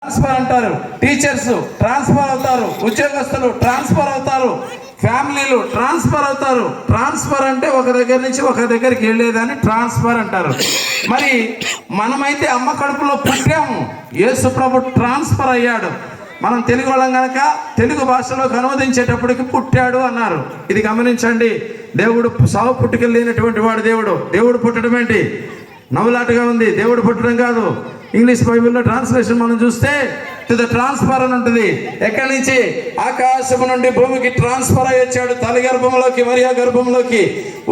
Transfer అంటారు, teachers transfer అవుతారు, ఉద్యోగస్తులు ట్రాన్స్ఫర్ అవుతారు, ఫ్యామిలీలు ట్రాన్స్ఫర్ అవుతారు. ట్రాన్స్ఫర్ అంటే ఒక దగ్గర నుంచి ఒక దగ్గరికి వెళ్ళేదాన్ని ట్రాన్స్ఫర్ అంటారు. మరి మనమైతే అమ్మ కడుపులో పుట్టాము, యేసు ప్రభు ట్రాన్స్ఫర్ అయ్యాడు. మనం తెలుగు వాళ్ళం కనుక తెలుగు భాషలోకి అనువదించేటప్పటికి పుట్టాడు అన్నారు. ఇది గమనించండి. దేవుడు సావు పుట్టుకలు లేనటువంటి వాడు దేవుడు. దేవుడు పుట్టడం ఏంటి? నవ్వులాటగా ఉంది. దేవుడు పుట్టడం కాదు. ఇంగ్లీష్ బైబిల్లో ట్రాన్స్లేషన్ మనం చూస్తే టు ద ట్రాన్స్ఫర్ అని ఉంటుంది. ఎక్కడి నుంచి? ఆకాశము నుండి భూమికి ట్రాన్స్ఫర్ అయ్యి వచ్చాడు. తల్లి గర్భంలోకి, మరియా గర్భంలోకి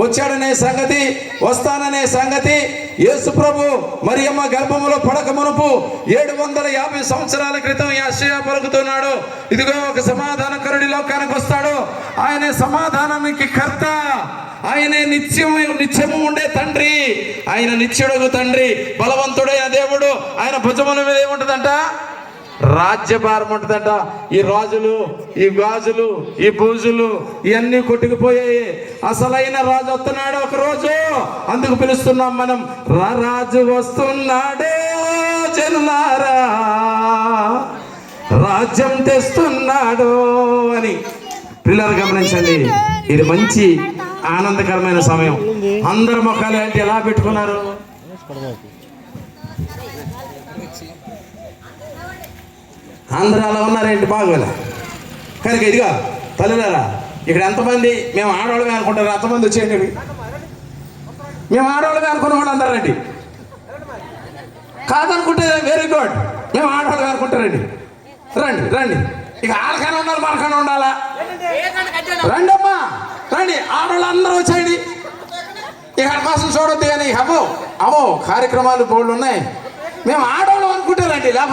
వచ్చాడనే సంగతి, వస్తాననే సంగతి యేసు ప్రభు మరియమ్మ గర్భములో పడక మునుపు 750 సంవత్సరాల క్రితం యెషయా పలుకుతున్నాడు. ఇదిగో ఒక సమాధానకరుడి లోకానికి వస్తాడు. ఆయనే సమాధానానికి కర్త, ఆయనే నిత్యము ఉండే తండ్రి, ఆయన నిత్యుడగు తండ్రి, బలవంతుడైన దేవుడు. ఆయన భుజముల మీద ఏముంటుందంట? రాజ్యభారం ఉంటుందంట. ఈ రాజులు, ఈ గాజులు, ఈ బూజులు ఇవన్నీ కొట్టుకుపోయాయి. అసలైన రాజు వస్తున్నాడు ఒక రోజు. అందుకు పిలుస్తున్నాం మనం, రాజు వస్తున్నాడే జనులారా, రాజ్యం తెస్తున్నాడు అని. పిల్లలు గమనించండి, ఇది మంచి ఆనందకరమైన సమయం. అందరు మొక్కలు అంటే ఎలా పెట్టుకున్నారు? అందరూ అలా ఉన్నారేంటి? బాగోలే. కనుక ఇదిగా తల్లిదారా, ఇక్కడ ఎంతమంది మేము ఆడవాళ్ళమే అనుకుంటారు? ఎంతమంది వచ్చేయండి. మేము ఆడవాళ్ళమే అనుకున్న వాళ్ళు అందరు రండి. కాదనుకుంటే వెరీ గుడ్, మేము ఆడవాళ్ళమే అనుకుంటారండి. రండి రండి. ఇక ఆడకైనా ఉండాలి, మనకైనా ఉండాలా? రండి అమ్మా, రండి. ఆడవాళ్ళు అందరూ వచ్చేయండి. ఇక్కడ కోసం చూడొద్దు కానీ అవో కార్యక్రమాలు బోర్డు ఉన్నాయి. మేము ఆడవాళ్ళం అనుకుంటారండి.